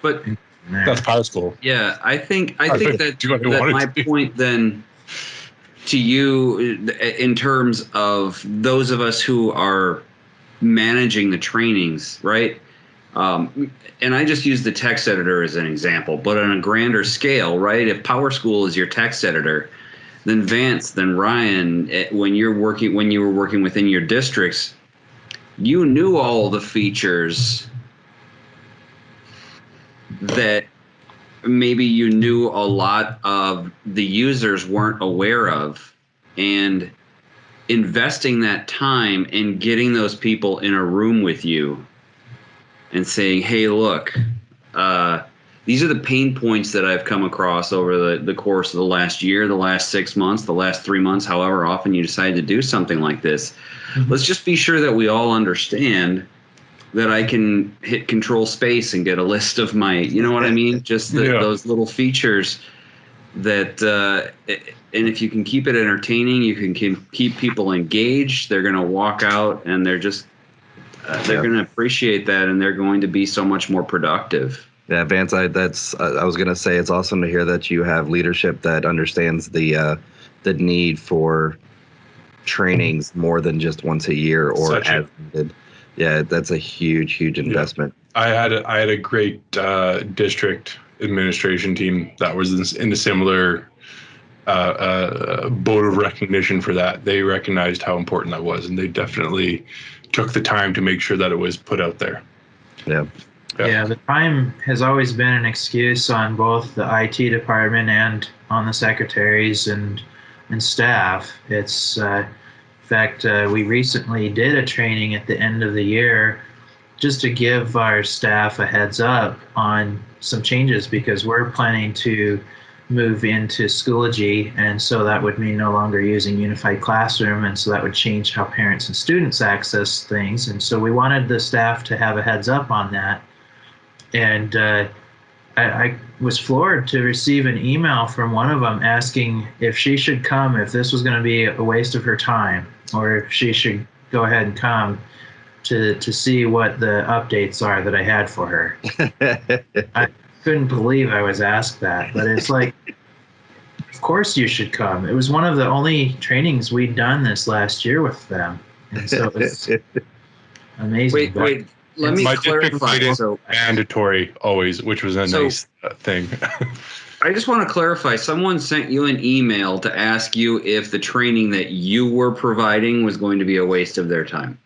But that's PowerSchool. Yeah, I think that my point then to you in terms of those of us who are managing the trainings, right? And I just use the text editor as an example, but on a grander scale, right? If PowerSchool is your text editor, then Vance, then Ryan, when you were working within your districts, you knew all the features that maybe you knew a lot of the users weren't aware of, and investing that time in getting those people in a room with you and saying, hey, look, these are the pain points that I've come across over the course of the last year, the last 6 months, the last 3 months, however often you decide to do something like this. Mm-hmm. Let's just be sure that we all understand that I can hit control space and get a list of my, you know what I mean? Just those little features that, and if you can keep it entertaining, you can keep people engaged. They're going to walk out and they're just, they're going to appreciate that, and they're going to be so much more productive. Yeah, Vance, I was going to say it's awesome to hear that you have leadership that understands the need for trainings more than just once a year or as needed. Yeah, that's a huge investment. Yeah. I had a great district administration team that was in a similar boat of recognition for that. They recognized how important that was, and they definitely took the time to make sure that it was put out there. Yeah. Yeah, the time has always been an excuse on both the IT department and on the secretaries and staff. It's in fact, we recently did a training at the end of the year just to give our staff a heads up on some changes, because we're planning to move into Schoology, and so that would mean no longer using Unified Classroom, and so that would change how parents and students access things. And so we wanted the staff to have a heads up on that. And I was floored to receive an email from one of them asking if she should come, if this was going to be a waste of her time, or if she should go ahead and come. to see what the updates are that I had for her. I couldn't believe I was asked that, but it's like, of course you should come. It was one of the only trainings we'd done this last year with them, and so it's amazing. Wait. Let me My district clarify. made it So mandatory always, which was a nice thing. I just want to clarify. Someone sent you an email to ask you if the training that you were providing was going to be a waste of their time.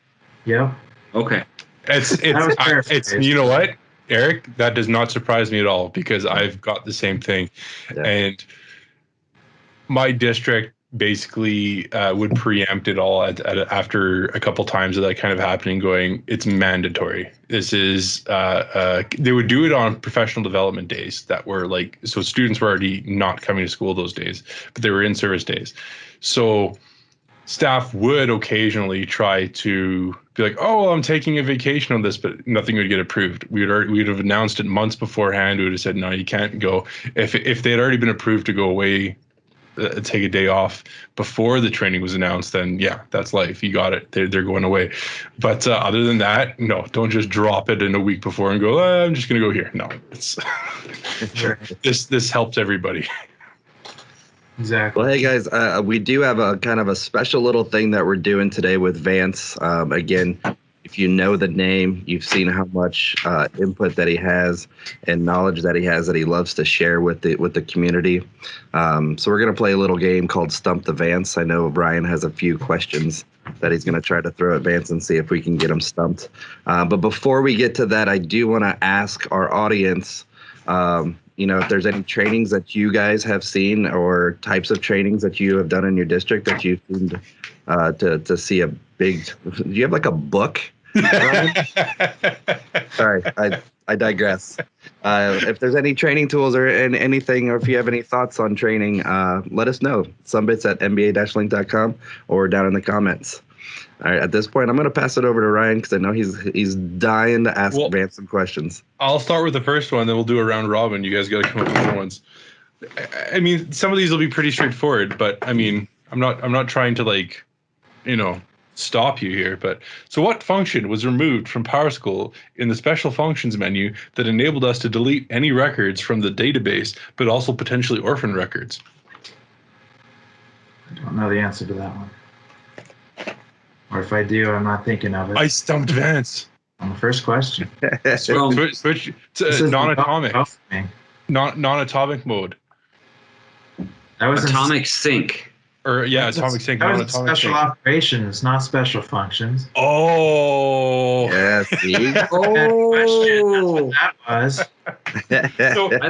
Yep. Okay. It's you know what, Eric, that does not surprise me at all because I've got the same thing. Yeah. And my district basically would preempt it all after a couple times of that kind of happening, going, it's mandatory. This is they would do it on professional development days that were like, so students were already not coming to school those days, but they were in service days. So staff would occasionally try to be like, oh, well, I'm taking a vacation on this, but nothing would get approved. We'd have announced it months beforehand. We would have said, no, you can't go. If they had already been approved to go away, take a day off before the training was announced, then yeah, that's life. You got it. They're going away. But other than that, no, don't just drop it in a week before and go, I'm just going to go here. No, it's this helps everybody. Exactly. Well, hey guys, we do have a kind of a special little thing that we're doing today with Vance. Again, if you know the name, you've seen how much input that he has and knowledge that he has that he loves to share with the community. So we're gonna play a little game called Stump the Vance. I know Brian has a few questions that he's gonna try to throw at Vance and see if we can get him stumped. But before we get to that, I do want to ask our audience. If there's any trainings that you guys have seen or types of trainings that you have done in your district that you seemed to see a big. Do you have like a book? Sorry, I digress. If there's any training tools or anything, or if you have any thoughts on training, let us know. Sumbits at mba-link.com or down in the comments. All right, at this point, I'm going to pass it over to Ryan because I know he's dying to ask Vance some questions. I'll start with the first one, then we'll do a round robin. You guys got to come up with other ones. I mean, some of these will be pretty straightforward, but I mean, I'm not trying to stop you here. But so, what function was removed from PowerSchool in the special functions menu that enabled us to delete any records from the database, but also potentially orphan records? I don't know the answer to that one. Or if I do, I'm not thinking of it. I stumped Vance. On the first question. Switch to non-atomic. Non-atomic mode. That was Atomic sync. Or atomic sync. That was special operations, not special functions. Oh. Yeah, see? Oh. That was.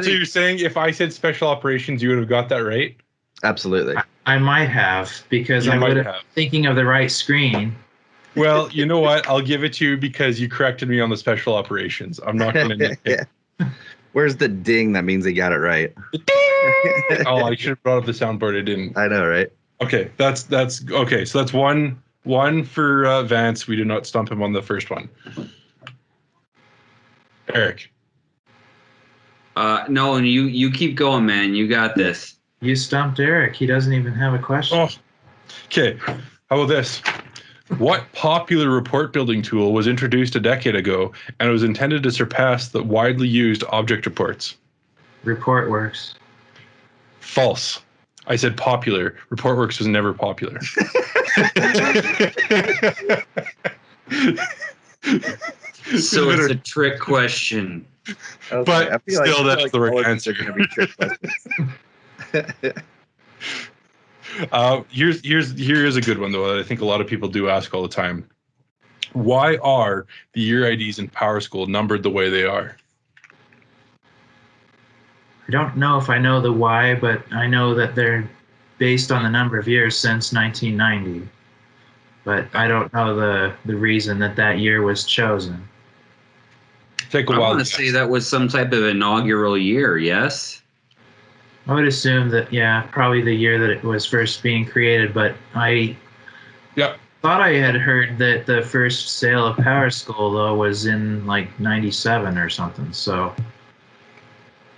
So you're saying if I said special operations, you would have got that right? Absolutely. I might have, because I would have been thinking of the right screen. Well, you know what? I'll give it to you because you corrected me on the special operations. I'm not going to nitpick. Where's the ding that means he got it right? Oh, I should have brought up the soundboard. I didn't. I know, right? Okay, that's okay. So that's one for Vance. We did not stump him on the first one. Eric. No, and you keep going, man. You got this. You stumped Eric. He doesn't even have a question. Oh, okay. How about this? What popular report building tool was introduced a decade ago and was intended to surpass the widely used object reports? ReportWorks. False. I said popular. ReportWorks was never popular. So it's a trick question. Okay, but still, that's the right answer. Going to be trick questions. Here's a good one though that I think a lot of people do ask all the time. Why are the year IDs in PowerSchool numbered the way they are? I don't know if I know the why, but I know that they're based on the number of years since 1990. But I don't know the reason that year was chosen. Take a I while. want to say that was some type of inaugural year, yes? I would assume that, yeah, probably the year that it was first being created, but I thought I had heard that the first sale of PowerSchool, though, was in like 97 or something, so.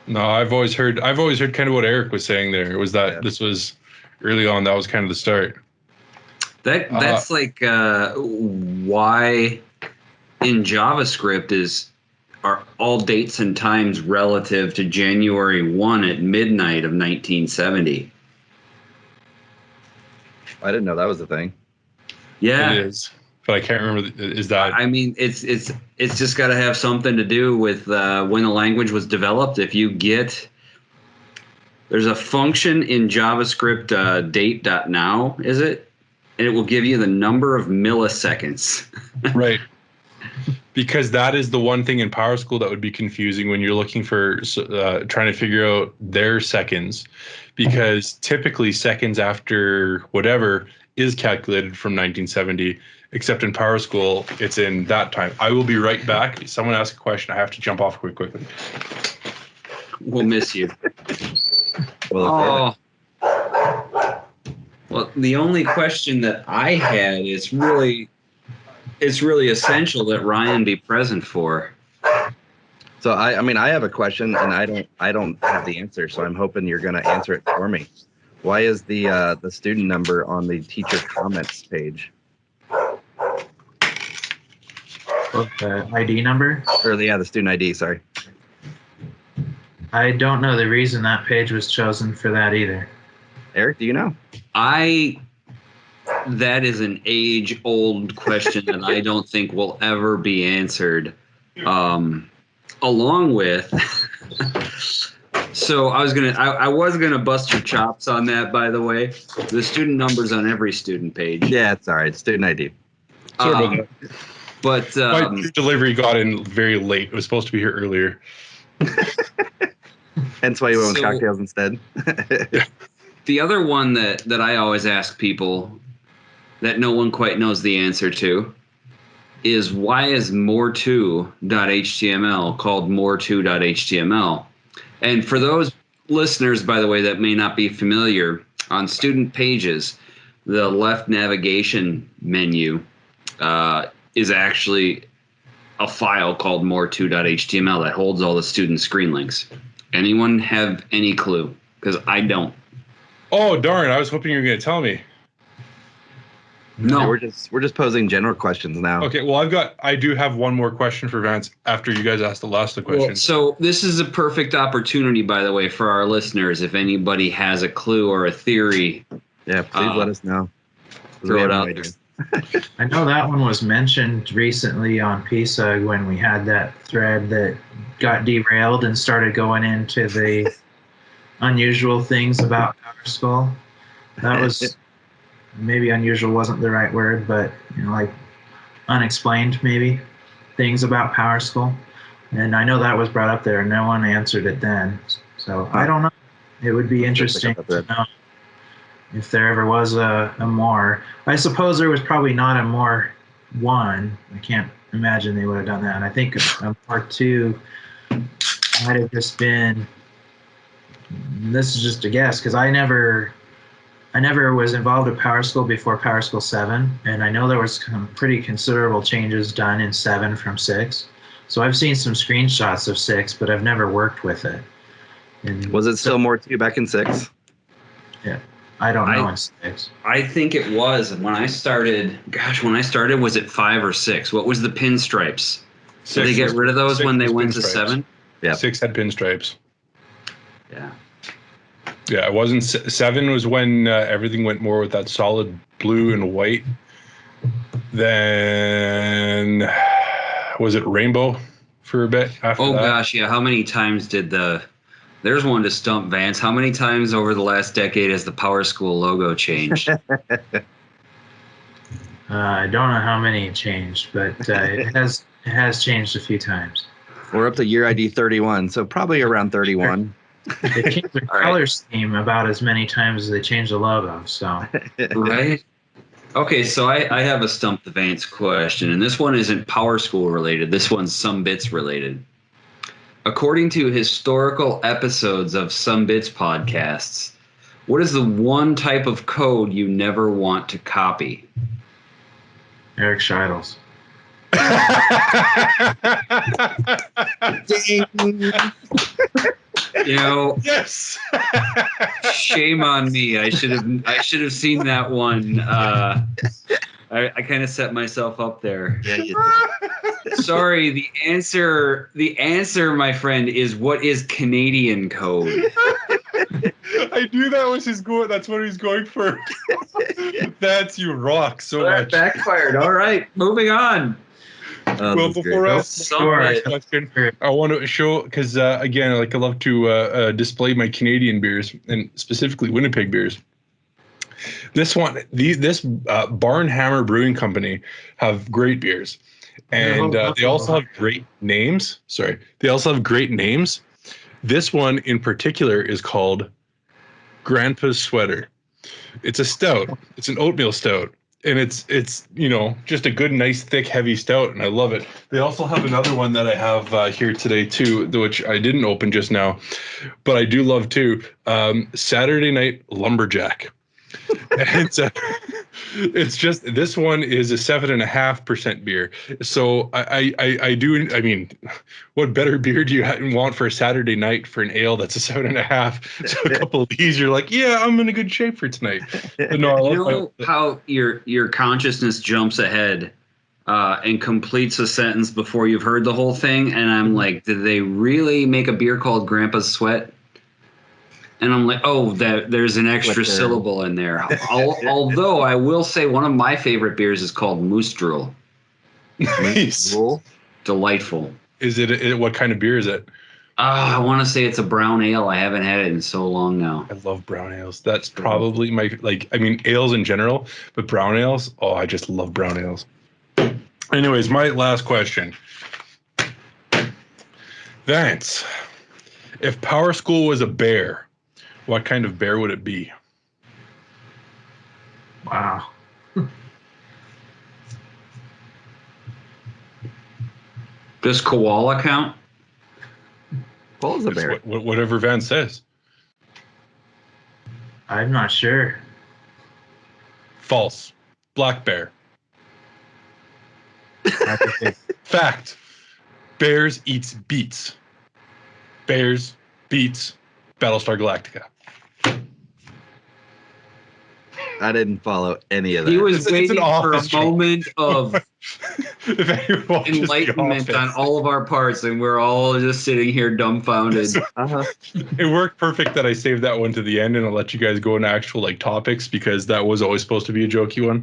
No, I've always heard kind of what Eric was saying there, was that this was early on, that was kind of the start. That's why in JavaScript are all dates and times relative to January 1 at midnight of 1970. I didn't know that was a thing. Yeah. It is, but I can't remember. Is that? I mean, it's just got to have something to do with when the language was developed. If you get, there's a function in JavaScript, date.now, is it? And it will give you the number of milliseconds. Right. Because that is the one thing in PowerSchool that would be confusing when you're looking for trying to figure out their seconds, because typically seconds after whatever is calculated from 1970, except in PowerSchool, it's in that time. I will be right back. Someone asked a question. I have to jump off quickly. We'll miss you. Well, Well, the only question that I had is really essential that Ryan be present for. so I mean, I have a question, and I don't have the answer, so I'm hoping you're going to answer it for me. Why is the student number on the teacher comments page? The ID number? Or the student ID, sorry. I don't know the reason that page was chosen for that either. Eric, do you know? That is an age-old question that I don't think will ever be answered. Along with, so I was gonna bust your chops on that. By the way, the student numbers on every student page. Yeah, it's all right. Student ID. But My delivery got in very late. It was supposed to be here earlier. Hence why you went with cocktails instead. the other one that I always ask people that no one quite knows the answer to is, why is more2.html called more2.html? And for those listeners, by the way, that may not be familiar, on student pages, the left navigation menu is actually a file called more2.html that holds all the student screen links. Anyone have any clue? Because I don't. Oh, darn. I was hoping you were going to tell me. No. We're just posing general questions now. Okay, well, I do have one more question for Vance after you guys asked the last of the question. Well, so this is a perfect opportunity, by the way, for our listeners. If anybody has a clue or a theory, Yeah, please let us know. throw it out there. I know that one was mentioned recently on PSUG when we had that thread that got derailed and started going into the unusual things about PowerSchool. That was, maybe unusual wasn't the right word, but like unexplained maybe things about PowerSchool. And I know that was brought up there and no one answered it then. So I don't know. It would be interesting to know if there ever was a more. I suppose there was probably not a more one. I can't imagine they would have done that. And I think a part two might have just been, this is just a guess, because I never was involved with PowerSchool before PowerSchool 7, and I know there was some pretty considerable changes done in 7 from 6. So I've seen some screenshots of 6, but I've never worked with it. And Was it still more to you back in 6? Yeah, I don't know in 6. I think it was. When I started, was it 5 or 6? What was the pinstripes? Did they get rid of those when they went to 7? Yeah. 6 had pinstripes. Yeah. Yeah, it wasn't 7 was when everything went more with that solid blue and white. Then was it rainbow for a bit after that? Oh gosh, yeah. How many times there's one to stump Vance. How many times over the last decade has the PowerSchool logo changed? I don't know how many changed, but it has changed a few times. We're up to year ID 31, so probably around 31. They changed the color scheme about as many times as they changed the logo. So Right? Okay, so I have a Stump the Vance question, and this one isn't PowerSchool related. This one's Sumbits related. According to historical episodes of Sumbits podcasts, what is the one type of code you never want to copy? Eric Scheidels. Yes. Shame on me. I should have seen that one I kind of set myself up there. Yeah, you did. Sorry, the answer, my friend, is what is Canadian code? I knew that was his goal. That's what he's going for. That's you rock so much. Backfired. All right, moving on. Well, before I ask the Sumbits. question, I want to show because again, like I love to display my Canadian beers and specifically Winnipeg beers. This Barnhammer Brewing Company have great beers, and they also have great names. Sorry, they also have great names. This one in particular is called Grandpa's Sweater. It's a stout. It's an oatmeal stout. And it's just a good, nice, thick, heavy stout, and I love it. They also have another one that I have here today too, which I didn't open just now, but I do love too. Saturday Night Lumberjack. And it's just, this one is a 7.5% beer. So I mean, what better beer do you want for a Saturday night for an ale that's a 7.5? So a couple of these, you're like, yeah, I'm in a good shape for tonight. But no, You know how your consciousness jumps ahead and completes a sentence before you've heard the whole thing, and I'm like, did they really make a beer called Grandpa's Sweat? And I'm like, oh, there's an extra syllable in there. Although I will say one of my favorite beers is called Moose Drool. Nice. Delightful. Is it what kind of beer is it? I want to say it's a brown ale. I haven't had it in so long now. I love brown ales. That's probably my, ales in general, but brown ales, oh, I just love brown ales. Anyways, my last question. Vance, if PowerSchool was a bear, what kind of bear would it be? Wow. Does koala count? Koala's a bear. Whatever Vance says. I'm not sure. False. Black bear. Fact. Bears eats beets. Bears beets Battlestar Galactica. I didn't follow any of that. He was waiting for a office joke. moment of If anyone watches The enlightenment Office, on all of our parts, and we're all just sitting here dumbfounded. Uh-huh. it worked perfect that I saved that one to the end, and I'll let you guys go into actual topics because that was always supposed to be a jokey one.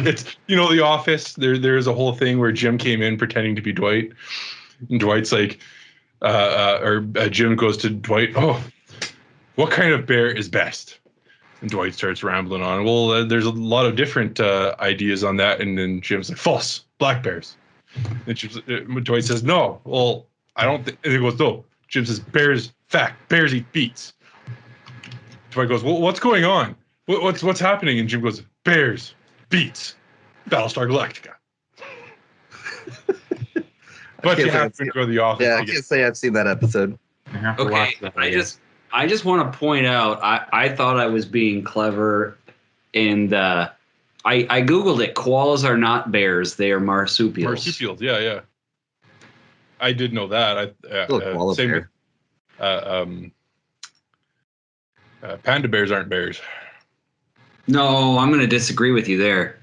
It's The Office. There's a whole thing where Jim came in pretending to be Dwight, and Dwight's like, Jim goes to Dwight, oh, what kind of bear is best? And Dwight starts rambling on. Well, there's a lot of different ideas on that. And then Jim's like, false, black bears. And Dwight says, no. Well, I don't think. And he goes, no. Jim says, bears, fact, bears eat beets. Dwight goes, well, what's going on? What's happening? And Jim goes, bears, beets, Battlestar Galactica. But you have to go to The Office. Yeah, I can't say I've seen that episode. I have to Okay, watch that, I just want to point out, I thought I was being clever, and I Googled it. Koalas are not bears. They are marsupials. Marsupials, yeah. I did know that. Koala bear. Panda bears aren't bears. No, I'm going to disagree with you there.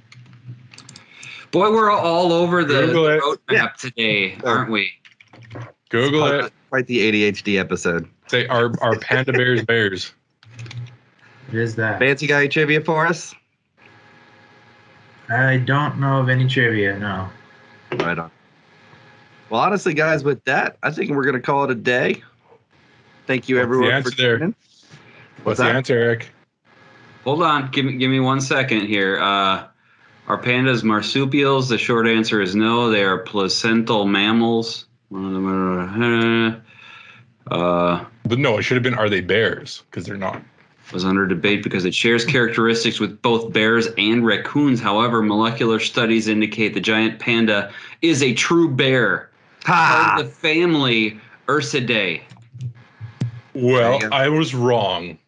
Boy, we're all over the roadmap today, aren't we? Google it. Quite the ADHD episode. Say, are panda bears bears? It is that. Fancy guy trivia for us? I don't know of any trivia, no. Right on. Well, honestly, guys, with that, I think we're going to call it a day. Thank you, everyone, for tuning in. What's the answer, Eric? Hold on. Give me 1 second here. Are pandas marsupials? The short answer is no. They are placental mammals. But no, it should have been, are they bears? Because they're not. Was under debate because it shares characteristics with both bears and raccoons. However, molecular studies indicate the giant panda is a true bear. Part of the family Ursidae. Well, I was wrong.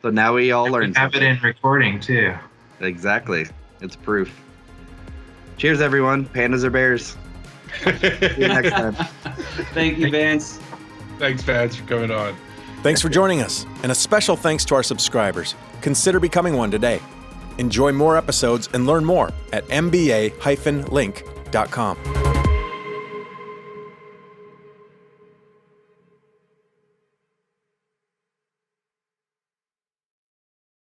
So now we all learned We have something. it in recording, too. Exactly. It's proof. Cheers, everyone. Pandas are bears. See you next time. Thank you, Vance. Thanks, Vance, for coming on. Thanks for joining us, and a special thanks to our subscribers. Consider becoming one today. Enjoy more episodes and learn more at mba-link.com.